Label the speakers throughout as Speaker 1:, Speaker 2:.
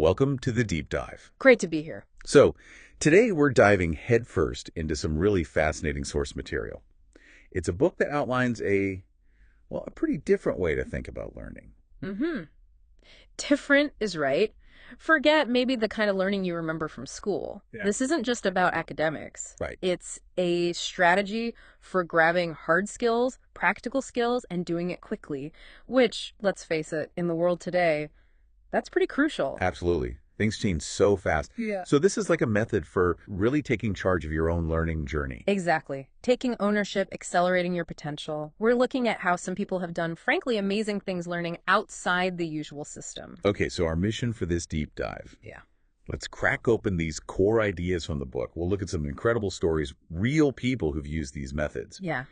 Speaker 1: Welcome to the deep dive.
Speaker 2: Great to be here.
Speaker 1: So, today we're diving headfirst into some really fascinating source material. It's a book that outlines a pretty different way to think about learning.
Speaker 2: Different is right. Forget maybe the kind of learning you remember from school.
Speaker 1: Yeah.
Speaker 2: This isn't just about academics.
Speaker 1: Right.
Speaker 2: It's a strategy for grabbing hard skills, practical skills, and doing it quickly, which, let's face it, in the world today, that's pretty crucial.
Speaker 1: Absolutely. Things change so fast.
Speaker 2: Yeah.
Speaker 1: So this is like a method for really taking charge of your own learning journey.
Speaker 2: Exactly. Taking ownership, accelerating your potential. We're looking at how some people have done, frankly, amazing things learning outside the usual system.
Speaker 1: Okay, so our mission for this deep dive.
Speaker 2: Yeah.
Speaker 1: Let's crack open these core ideas from the book. We'll look at some incredible stories, real people who've used these methods.
Speaker 2: Yeah.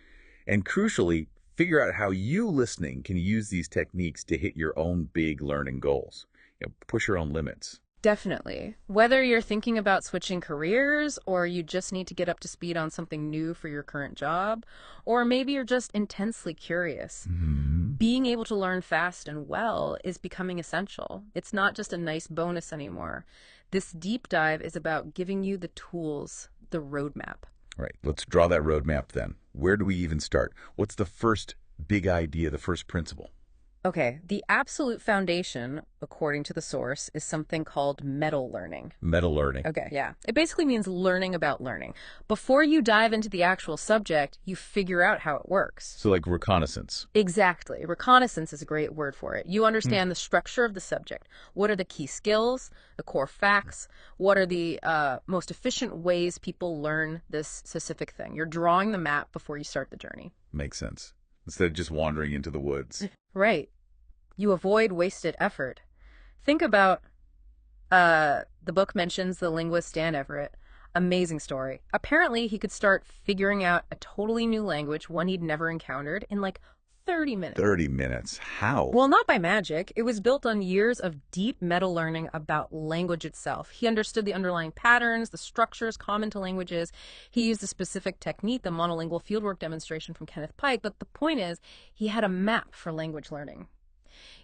Speaker 1: And crucially, figure out how you listening can use these techniques to hit your own big learning goals. Push your own limits.
Speaker 2: Definitely. Whether you're thinking about switching careers, or you just need to get up to speed on something new for your current job, or maybe you're just intensely curious, being able to learn fast and well is becoming essential. It's not just a nice bonus anymore. This deep dive is about giving you the tools, the roadmap.
Speaker 1: All right, let's draw that roadmap then. Where do we even start? What's the first big idea, the first principle?
Speaker 2: Okay, the absolute foundation, according to the source, is something called metalearning.
Speaker 1: Metalearning.
Speaker 2: Okay, yeah. It basically means learning about learning. Before you dive into the actual subject, you figure out how it works.
Speaker 1: So like reconnaissance.
Speaker 2: Exactly. Reconnaissance is a great word for it. You understand the structure of the subject. What are the key skills, the core facts? What are the most efficient ways people learn this specific thing? You're drawing the map before you start the journey.
Speaker 1: Makes sense. Instead of just wandering into the woods.
Speaker 2: Right. You avoid wasted effort. Think about, the book mentions the linguist Dan Everett. Amazing story. Apparently, he could start figuring out a totally new language, one he'd never encountered, in like 30 minutes.
Speaker 1: 30 minutes. How?
Speaker 2: Well, not by magic. It was built on years of deep meta-learning about language itself. He understood the underlying patterns, the structures common to languages. He used a specific technique, the monolingual fieldwork demonstration from Kenneth Pike. But the point is, he had a map for language learning.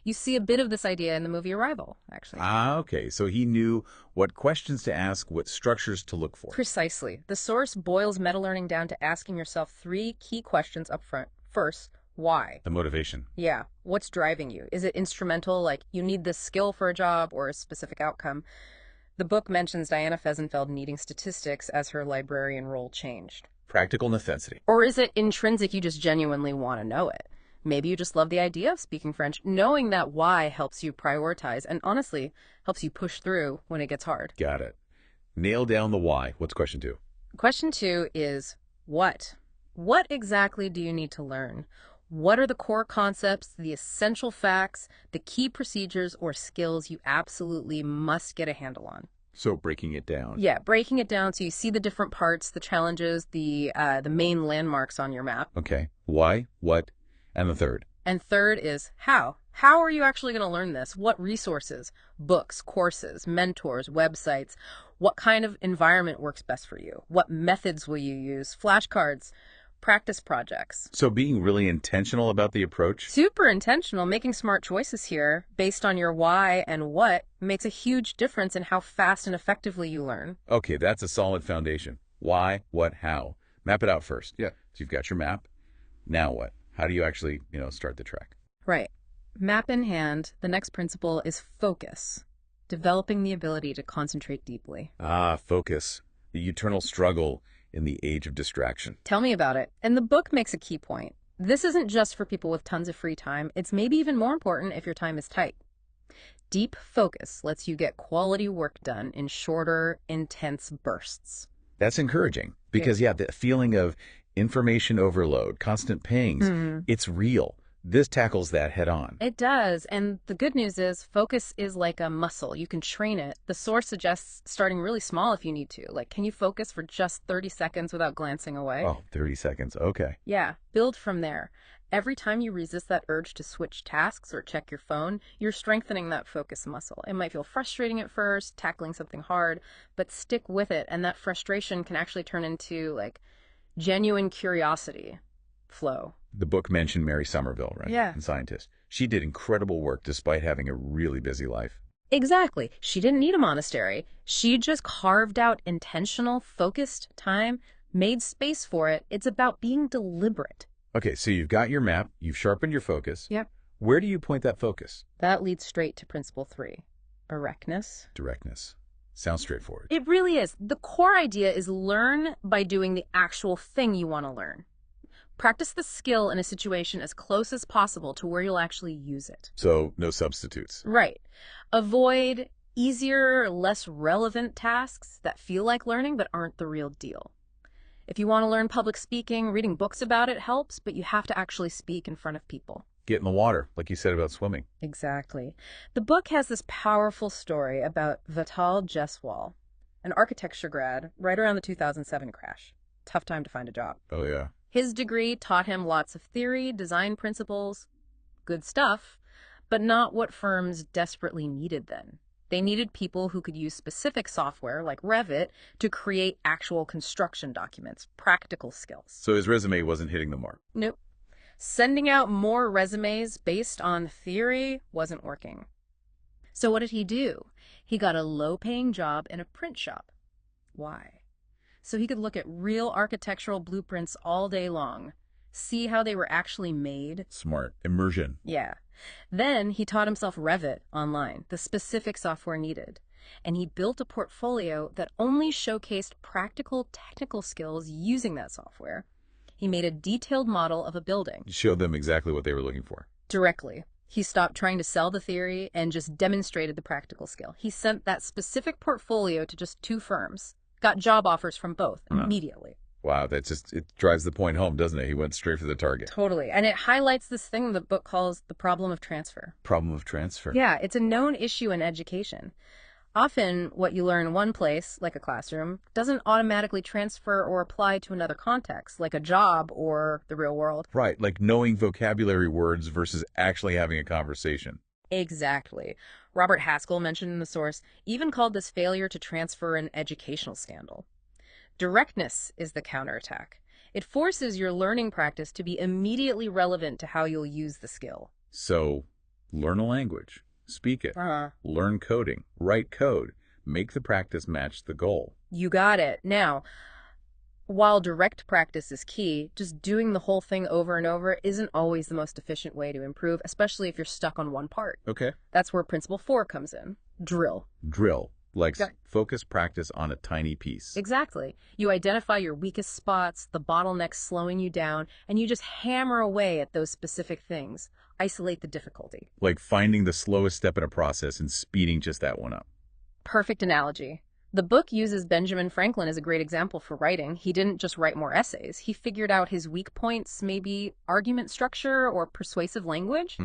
Speaker 2: You see a bit of this idea in the movie Arrival, actually.
Speaker 1: Okay. So he knew what questions to ask, what structures to look for.
Speaker 2: Precisely. The source boils meta-learning down to asking yourself three key questions up front. First, why?
Speaker 1: The motivation.
Speaker 2: Yeah. What's driving you? Is it instrumental, like you need this skill for a job or a specific outcome? The book mentions Diana Feisenfeld needing statistics as her librarian role changed.
Speaker 1: Practical necessity.
Speaker 2: Or is it intrinsic, you just genuinely want to know it? Maybe you just love the idea of speaking French. Knowing that why helps you prioritize and honestly helps you push through when it gets hard.
Speaker 1: Got it. Nail down the why. What's question two?
Speaker 2: Question two is what? What exactly do you need to learn? What are the core concepts, the essential facts, the key procedures or skills you absolutely must get a handle on?
Speaker 1: So breaking it down.
Speaker 2: Yeah, breaking it down so you see the different parts, the challenges, the main landmarks on your map.
Speaker 1: Okay. Why, what, and the third?
Speaker 2: And third is how. How are you actually going to learn this? What resources, books, courses, mentors, websites? What kind of environment works best for you? What methods will you use? Flashcards, practice projects.
Speaker 1: So being really intentional about the approach?
Speaker 2: Super intentional, making smart choices here based on your why and what makes a huge difference in how fast and effectively you learn.
Speaker 1: Okay, that's a solid foundation. Why, what, how? Map it out first. Yeah. So you've got your map. Now what? How do you actually, start the trek?
Speaker 2: Right. Map in hand, the next principle is focus. Developing the ability to concentrate deeply.
Speaker 1: Focus. The eternal struggle in the age of distraction.
Speaker 2: Tell me about it. And the book makes a key point. This isn't just for people with tons of free time. It's maybe even more important if your time is tight. Deep focus lets you get quality work done in shorter, intense bursts.
Speaker 1: That's encouraging because, the feeling of information overload, constant pings, it's real. This tackles that head on.
Speaker 2: It does. And the good news is focus is like a muscle. You can train it. The source suggests starting really small if you need to. Like, can you focus for just 30 seconds without glancing away?
Speaker 1: Oh, 30 seconds. Okay.
Speaker 2: Yeah. Build from there. Every time you resist that urge to switch tasks or check your phone, you're strengthening that focus muscle. It might feel frustrating at first, tackling something hard, but stick with it. And that frustration can actually turn into like genuine curiosity. Flow.
Speaker 1: The book mentioned Mary Somerville, right?
Speaker 2: Yeah.
Speaker 1: And scientist. She did incredible work despite having a really busy life.
Speaker 2: Exactly. She didn't need a monastery. She just carved out intentional, focused time, made space for it. It's about being deliberate.
Speaker 1: Okay, so you've got your map, you've sharpened your focus.
Speaker 2: Yep.
Speaker 1: Where do you point that focus?
Speaker 2: That leads straight to principle 3, directness.
Speaker 1: Directness. Sounds straightforward.
Speaker 2: It really is. The core idea is learn by doing the actual thing you want to learn. Practice the skill in a situation as close as possible to where you'll actually use it.
Speaker 1: So, no substitutes.
Speaker 2: Right. Avoid easier, less relevant tasks that feel like learning but aren't the real deal. If you want to learn public speaking, reading books about it helps, but you have to actually speak in front of people.
Speaker 1: Get in the water, like you said about swimming.
Speaker 2: Exactly. The book has this powerful story about Vital Jeswal, an architecture grad right around the 2007 crash. Tough time to find a job.
Speaker 1: Oh, yeah.
Speaker 2: His degree taught him lots of theory, design principles, good stuff, but not what firms desperately needed then. They needed people who could use specific software like Revit to create actual construction documents, practical skills.
Speaker 1: So his resume wasn't hitting the mark.
Speaker 2: Nope. Sending out more resumes based on theory wasn't working. So what did he do? He got a low-paying job in a print shop. Why? So he could look at real architectural blueprints all day long, see how they were actually made.
Speaker 1: Smart. Immersion.
Speaker 2: Yeah. Then he taught himself Revit online, the specific software needed. And he built a portfolio that only showcased practical technical skills using that software. He made a detailed model of a building.
Speaker 1: Showed them exactly what they were looking for.
Speaker 2: Directly. He stopped trying to sell the theory and just demonstrated the practical skill. He sent that specific portfolio to just 2 firms. Got job offers from both immediately.
Speaker 1: Wow, it drives the point home, doesn't it? He went straight for the target.
Speaker 2: Totally. And it highlights this thing the book calls the problem of transfer.
Speaker 1: Problem of transfer.
Speaker 2: Yeah, it's a known issue in education. Often what you learn in one place, like a classroom, doesn't automatically transfer or apply to another context, like a job or the real world.
Speaker 1: Right, like knowing vocabulary words versus actually having a conversation.
Speaker 2: Exactly. Robert Haskell, mentioned in the source, even called this failure to transfer an educational scandal. Directness is the counterattack. It forces your learning practice to be immediately relevant to how you'll use the skill.
Speaker 1: So, learn a language, speak it, learn coding, write code, make the practice match the goal.
Speaker 2: You got it. Now, while direct practice is key, just doing the whole thing over and over isn't always the most efficient way to improve, especially if you're stuck on one part.
Speaker 1: Okay.
Speaker 2: That's where principle 4 comes in. Drill.
Speaker 1: Drill. Like focus practice on a tiny piece.
Speaker 2: Exactly. You identify your weakest spots, the bottlenecks slowing you down, and you just hammer away at those specific things. Isolate the difficulty.
Speaker 1: Like finding the slowest step in a process and speeding just that one up.
Speaker 2: Perfect analogy. The book uses Benjamin Franklin as a great example for writing. He didn't just write more essays. He figured out his weak points, maybe argument structure or persuasive language.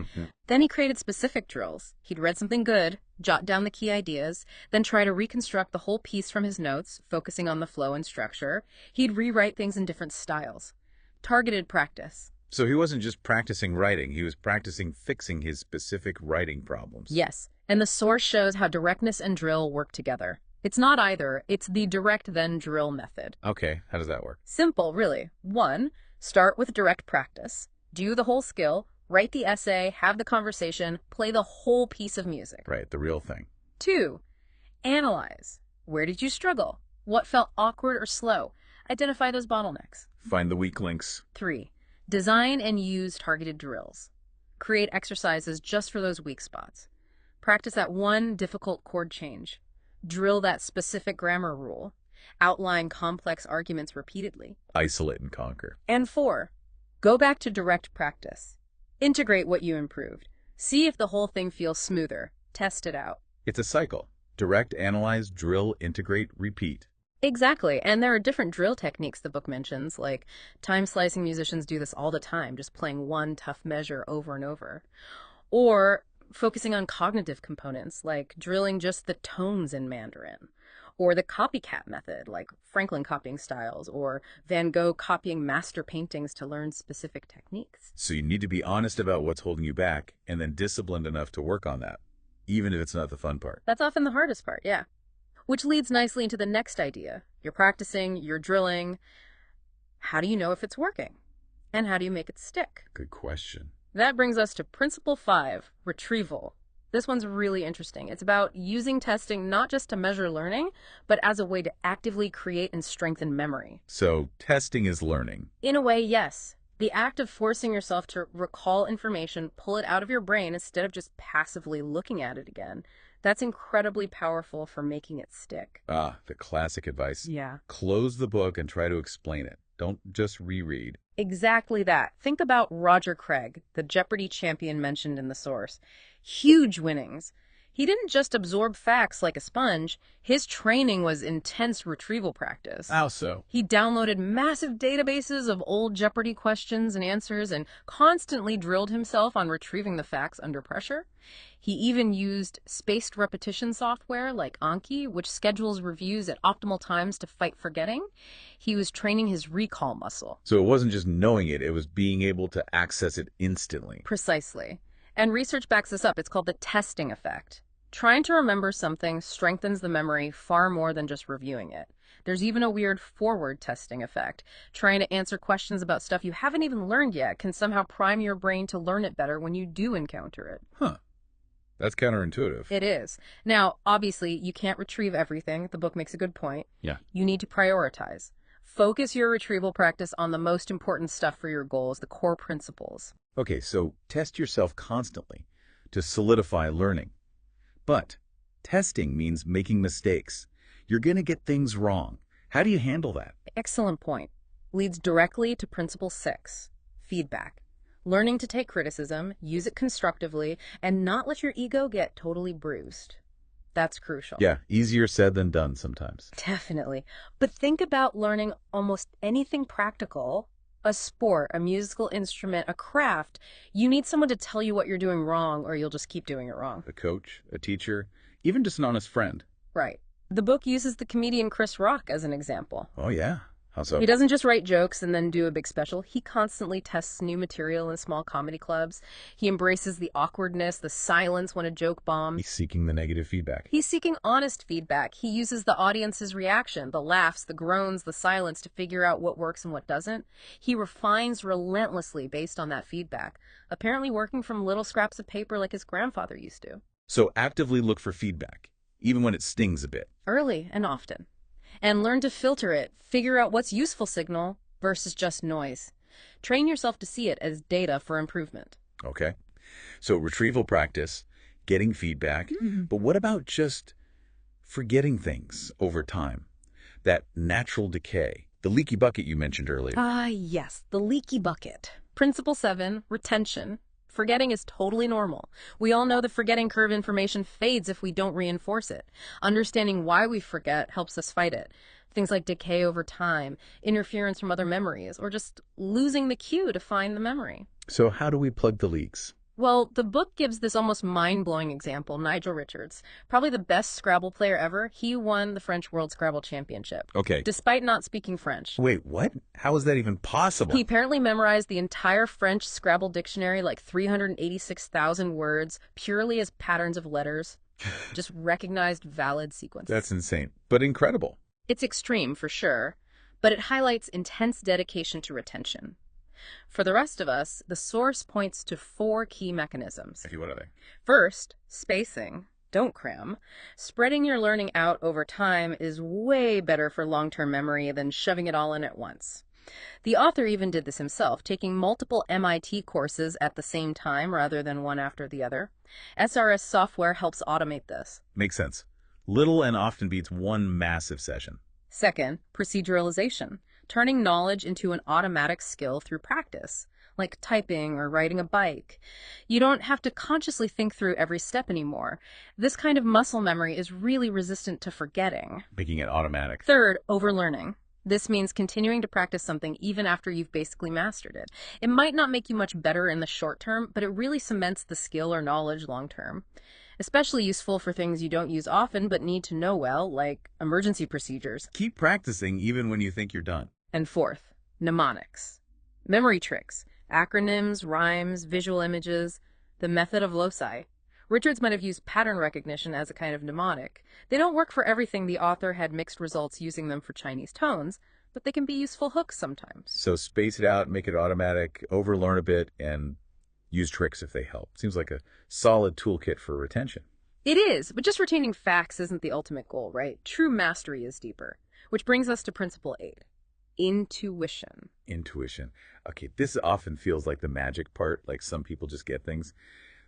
Speaker 2: Then he created specific drills. He'd read something good, jot down the key ideas, then try to reconstruct the whole piece from his notes, focusing on the flow and structure. He'd rewrite things in different styles. Targeted practice.
Speaker 1: So he wasn't just practicing writing, he was practicing fixing his specific writing problems.
Speaker 2: Yes, and the source shows how directness and drill work together. It's not either, it's the direct then drill method.
Speaker 1: Okay, how does that work?
Speaker 2: Simple, really. 1, start with direct practice. Do the whole skill, write the essay, have the conversation, play the whole piece of music.
Speaker 1: Right, the real thing.
Speaker 2: 2, analyze. Where did you struggle? What felt awkward or slow? Identify those bottlenecks.
Speaker 1: Find the weak links.
Speaker 2: 3, design and use targeted drills. Create exercises just for those weak spots. Practice that one difficult chord change. Drill that specific grammar rule. Outline complex arguments repeatedly.
Speaker 1: Isolate and conquer.
Speaker 2: And 4, go back to direct practice. Integrate what you improved. See if the whole thing feels smoother. Test it out.
Speaker 1: It's a cycle. Direct, analyze, drill, integrate, repeat.
Speaker 2: Exactly. And there are different drill techniques the book mentions, like time-slicing musicians do this all the time, just playing one tough measure over and over. Or focusing on cognitive components, like drilling just the tones in Mandarin. Or the copycat method, like Franklin copying styles, or Van Gogh copying master paintings to learn specific techniques.
Speaker 1: So you need to be honest about what's holding you back, and then disciplined enough to work on that, even if it's not the fun part.
Speaker 2: That's often the hardest part, yeah. Which leads nicely into the next idea. You're practicing, you're drilling. How do you know if it's working? And how do you make it stick?
Speaker 1: Good question.
Speaker 2: That brings us to principle 5, retrieval. This one's really interesting. It's about using testing not just to measure learning, but as a way to actively create and strengthen memory.
Speaker 1: So testing is learning.
Speaker 2: In a way, yes. The act of forcing yourself to recall information, pull it out of your brain instead of just passively looking at it again. That's incredibly powerful for making it stick.
Speaker 1: Ah, the classic advice.
Speaker 2: Yeah.
Speaker 1: Close the book and try to explain it. Don't just reread.
Speaker 2: Exactly that. Think about Roger Craig, the Jeopardy champion mentioned in the source. Huge winnings. He didn't just absorb facts like a sponge. His training was intense retrieval practice.
Speaker 1: How so?
Speaker 2: He downloaded massive databases of old Jeopardy questions and answers and constantly drilled himself on retrieving the facts under pressure. He even used spaced repetition software like Anki, which schedules reviews at optimal times to fight forgetting. He was training his recall muscle.
Speaker 1: So it wasn't just knowing it, it was being able to access it instantly.
Speaker 2: Precisely. And research backs this up. It's called the testing effect. Trying to remember something strengthens the memory far more than just reviewing it. There's even a weird forward testing effect. Trying to answer questions about stuff you haven't even learned yet can somehow prime your brain to learn it better when you do encounter it.
Speaker 1: Huh. That's counterintuitive.
Speaker 2: It is. Now, obviously, you can't retrieve everything. The book makes a good point.
Speaker 1: Yeah.
Speaker 2: You need to prioritize. Focus your retrieval practice on the most important stuff for your goals, the core principles.
Speaker 1: Okay, so test yourself constantly to solidify learning. But testing means making mistakes. You're going to get things wrong. How do you handle that?
Speaker 2: Excellent point. Leads directly to Principle 6, feedback. Learning to take criticism, use it constructively, and not let your ego get totally bruised. That's crucial.
Speaker 1: Yeah, easier said than done sometimes.
Speaker 2: Definitely. But think about learning almost anything practical. A sport, a musical instrument, a craft. You need someone to tell you what you're doing wrong, or you'll just keep doing it wrong.
Speaker 1: A coach, a teacher, even just an honest friend.
Speaker 2: Right. The book uses the comedian Chris Rock as an example.
Speaker 1: Oh, yeah. How so?
Speaker 2: He doesn't just write jokes and then do a big special. He constantly tests new material in small comedy clubs. He embraces the awkwardness, the silence when a joke bombs.
Speaker 1: He's seeking the negative feedback.
Speaker 2: He's seeking honest feedback. He uses the audience's reaction, the laughs, the groans, the silence to figure out what works and what doesn't. He refines relentlessly based on that feedback, apparently working from little scraps of paper like his grandfather used to.
Speaker 1: So actively look for feedback, even when it stings a bit.
Speaker 2: Early and often. And learn to filter it, figure out what's useful signal versus just noise. Train yourself to see it as data for improvement.
Speaker 1: Okay. So retrieval practice, getting feedback. But what about just forgetting things over time? That natural decay, the leaky bucket you mentioned earlier.
Speaker 2: Yes, the leaky bucket. Principle 7, retention. Forgetting is totally normal. We all know the forgetting curve information fades if we don't reinforce it. Understanding why we forget helps us fight it. Things like decay over time, interference from other memories, or just losing the cue to find the memory.
Speaker 1: So how do we plug the leaks?
Speaker 2: Well, the book gives this almost mind-blowing example. Nigel Richards, probably the best Scrabble player ever, he won the French World Scrabble Championship.
Speaker 1: Okay.
Speaker 2: Despite not speaking French.
Speaker 1: Wait, what? How is that even possible?
Speaker 2: He apparently memorized the entire French Scrabble dictionary, like 386,000 words, purely as patterns of letters. Just recognized valid sequences.
Speaker 1: That's insane, but incredible.
Speaker 2: It's extreme, for sure, but it highlights intense dedication to retention. For the rest of us, the source points to 4 key mechanisms.
Speaker 1: Okay, what are they?
Speaker 2: First, spacing. Don't cram. Spreading your learning out over time is way better for long-term memory than shoving it all in at once. The author even did this himself, taking multiple MIT courses at the same time rather than one after the other. SRS software helps automate this.
Speaker 1: Makes sense. Little and often beats one massive session.
Speaker 2: Second, proceduralization. Turning knowledge into an automatic skill through practice, like typing or riding a bike. You don't have to consciously think through every step anymore. This kind of muscle memory is really resistant to forgetting.
Speaker 1: Making it automatic.
Speaker 2: Third, overlearning. This means continuing to practice something even after you've basically mastered it. It might not make you much better in the short term, but it really cements the skill or knowledge long term. Especially useful for things you don't use often but need to know well, like emergency procedures.
Speaker 1: Keep practicing even when you think you're done.
Speaker 2: And fourth, mnemonics. Memory tricks, acronyms, rhymes, visual images, the method of loci. Richards might have used pattern recognition as a kind of mnemonic. They don't work for everything. The author had mixed results using them for Chinese tones, but they can be useful hooks sometimes.
Speaker 1: So space it out, make it automatic, overlearn a bit, and Use tricks if they help. Seems like a solid toolkit for retention.
Speaker 2: It is, but just retaining facts isn't the ultimate goal, right? True mastery is deeper. Which brings us to principle 8, intuition.
Speaker 1: Intuition. Okay, this often feels like the magic part, like some people just get things.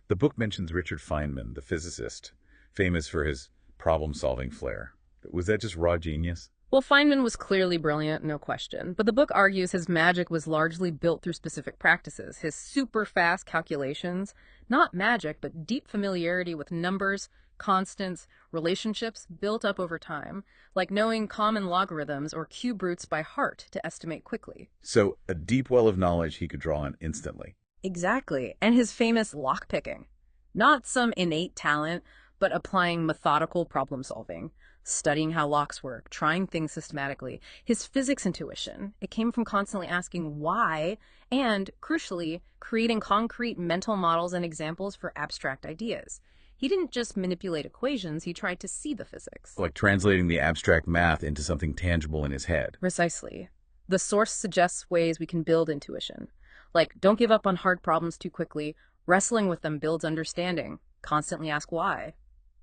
Speaker 1: The book mentions Richard Feynman, the physicist, famous for his problem-solving flair. Was that just raw genius?
Speaker 2: Well, Feynman was clearly brilliant, no question, but the book argues his magic was largely built through specific practices. His super-fast calculations, not magic, but deep familiarity with numbers, constants, relationships built up over time, like knowing common logarithms or cube roots by heart to estimate quickly.
Speaker 1: So, a deep well of knowledge he could draw on instantly.
Speaker 2: Exactly, and his famous lockpicking. Not some innate talent, but applying methodical problem solving, studying how locks work, trying things systematically. His physics intuition, it came from constantly asking why and, crucially, creating concrete mental models and examples for abstract ideas. He didn't just manipulate equations, he tried to see the physics.
Speaker 1: Like translating the abstract math into something tangible in his head.
Speaker 2: Precisely. The source suggests ways we can build intuition. Like, don't give up on hard problems too quickly. Wrestling with them builds understanding. Constantly ask why.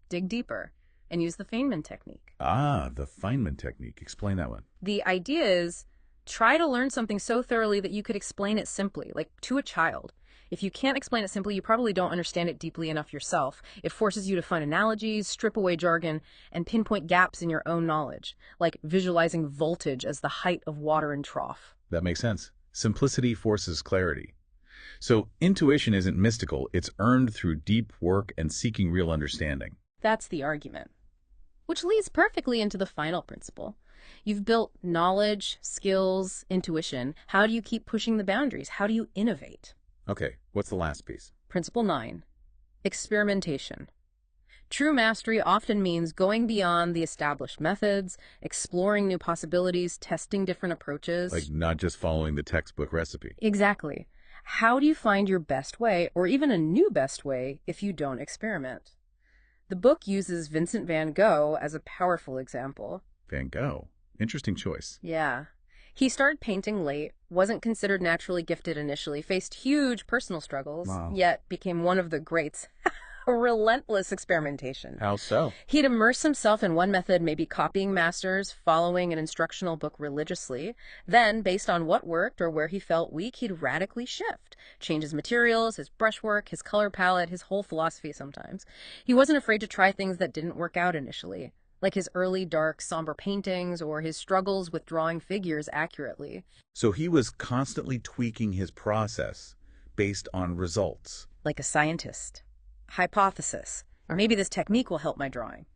Speaker 2: Dig deeper. And use the Feynman technique.
Speaker 1: Ah, the Feynman technique. Explain that one.
Speaker 2: The idea is try to learn something so thoroughly that you could explain it simply, like to a child. If you can't explain it simply, you probably don't understand it deeply enough yourself. It forces you to find analogies, strip away jargon, and pinpoint gaps in your own knowledge, like visualizing voltage as the height of water in trough.
Speaker 1: That makes sense. Simplicity forces clarity. So intuition isn't mystical. It's earned through deep work and seeking real understanding.
Speaker 2: That's the argument. Which leads perfectly into the final principle. You've built knowledge, skills, intuition. How do you keep pushing the boundaries? How do you innovate?
Speaker 1: Okay, what's the last piece?
Speaker 2: Principle 9, experimentation. True mastery often means going beyond the established methods, exploring new possibilities, testing different approaches.
Speaker 1: Like not just following the textbook recipe.
Speaker 2: Exactly. How do you find your best way, or even a new best way, if you don't experiment? The book uses Vincent van Gogh as a powerful example.
Speaker 1: Van Gogh. Interesting choice.
Speaker 2: Yeah. He started painting late, wasn't considered naturally gifted initially, faced huge personal struggles,
Speaker 1: Wow.
Speaker 2: yet became one of the greats. A relentless experimentation.
Speaker 1: How so?
Speaker 2: He'd immerse himself in one method, maybe copying masters, following an instructional book religiously. Then, based on what worked or where he felt weak, he'd radically shift. Change his materials, his brushwork, his color palette, his whole philosophy sometimes. He wasn't afraid to try things that didn't work out initially, like his early dark, somber paintings or his struggles with drawing figures accurately.
Speaker 1: So he was constantly tweaking his process based on results.
Speaker 2: Like a scientist. Hypothesis. Maybe this technique will help my drawing.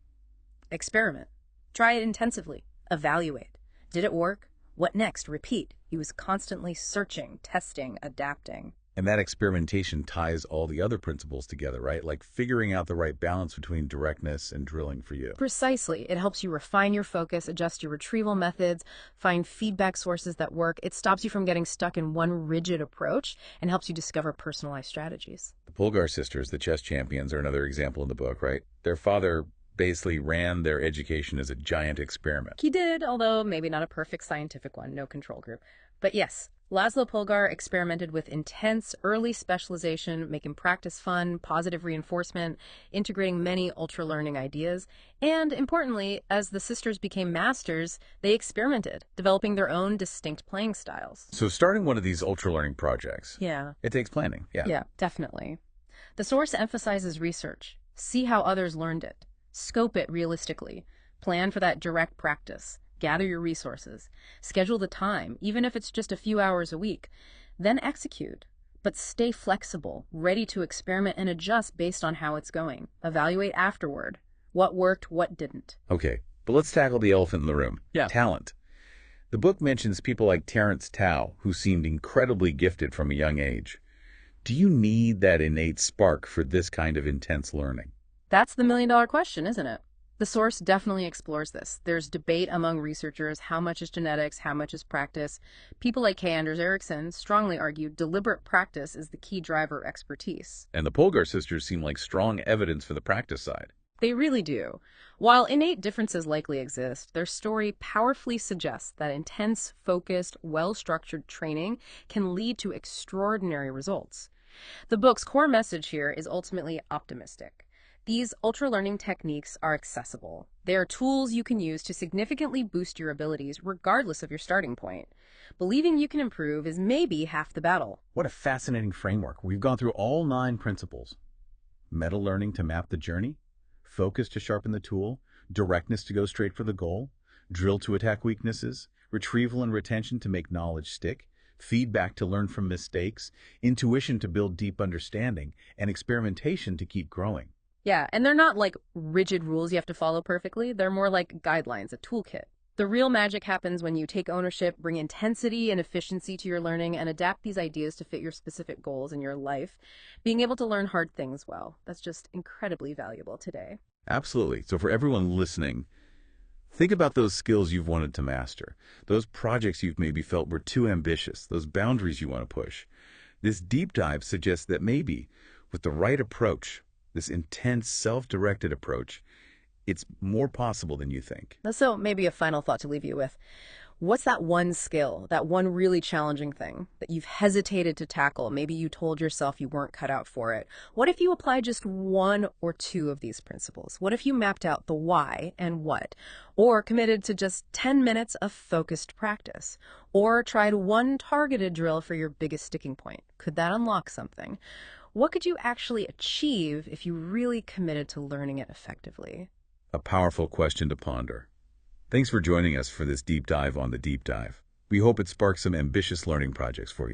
Speaker 2: Experiment. Try it intensively. Evaluate. Did it work? What next? Repeat. He was constantly searching, testing, adapting.
Speaker 1: And that experimentation ties all the other principles together, right? Like figuring out the right balance between directness and drilling for you.
Speaker 2: Precisely. It helps you refine your focus, adjust your retrieval methods, find feedback sources that work. It stops you from getting stuck in one rigid approach and helps you discover personalized strategies.
Speaker 1: The Polgar sisters, the chess champions, are another example in the book, right? Their father basically ran their education as a giant experiment.
Speaker 2: He did, although maybe not a perfect scientific one, no control group. But yes, Laszlo Polgar experimented with intense early specialization, making practice fun, positive reinforcement, integrating many ultra-learning ideas. And importantly, as the sisters became masters, they experimented, developing their own distinct playing styles.
Speaker 1: So starting one of these ultra-learning projects,
Speaker 2: Yeah.
Speaker 1: it takes planning.
Speaker 2: Yeah, definitely. The source emphasizes research. See how others learned it. Scope it realistically. Plan for that direct practice. Gather your resources. Schedule the time, even if it's just a few hours a week. Then execute. But stay flexible, ready to experiment and adjust based on how it's going. Evaluate afterward. What worked, what didn't.
Speaker 1: Okay, but let's tackle the elephant in the room.
Speaker 2: Yeah.
Speaker 1: Talent. The book mentions people like Terence Tao, who seemed incredibly gifted from a young age. Do you need that innate spark for this kind of intense learning?
Speaker 2: That's the million-dollar question, isn't it? The source definitely explores this. There's debate among researchers, how much is genetics, how much is practice. People like K. Anders Ericsson strongly argue deliberate practice is the key driver of expertise.
Speaker 1: And the Polgar sisters seem like strong evidence for the practice side.
Speaker 2: They really do. While innate differences likely exist, their story powerfully suggests that intense, focused, well-structured training can lead to extraordinary results. The book's core message here is ultimately optimistic. These ultra-learning techniques are accessible. They are tools you can use to significantly boost your abilities regardless of your starting point. Believing you can improve is maybe half the battle.
Speaker 1: What a fascinating framework. We've gone through all 9 principles. Meta learning to map the journey, focus to sharpen the tool, directness to go straight for the goal, drill to attack weaknesses, retrieval and retention to make knowledge stick, feedback to learn from mistakes, intuition to build deep understanding, and experimentation to keep growing.
Speaker 2: Yeah, and they're not like rigid rules you have to follow perfectly. They're more like guidelines, a toolkit. The real magic happens when you take ownership, bring intensity and efficiency to your learning, and adapt these ideas to fit your specific goals in your life. Being able to learn hard things well, that's just incredibly valuable today.
Speaker 1: Absolutely. So for everyone listening, think about those skills you've wanted to master, those projects you've maybe felt were too ambitious, those boundaries you want to push. This deep dive suggests that maybe, with the right approach, this intense, self-directed approach, it's more possible than you think.
Speaker 2: So maybe a final thought to leave you with. What's that one skill, that one really challenging thing that you've hesitated to tackle? Maybe you told yourself you weren't cut out for it. What if you applied just 1 or 2 of these principles? What if you mapped out the why and what? Or committed to just 10 minutes of focused practice? Or tried one targeted drill for your biggest sticking point? Could that unlock something? What could you actually achieve if you really committed to learning it effectively?
Speaker 1: A powerful question to ponder. Thanks for joining us for this deep dive on the deep dive. We hope it sparks some ambitious learning projects for you.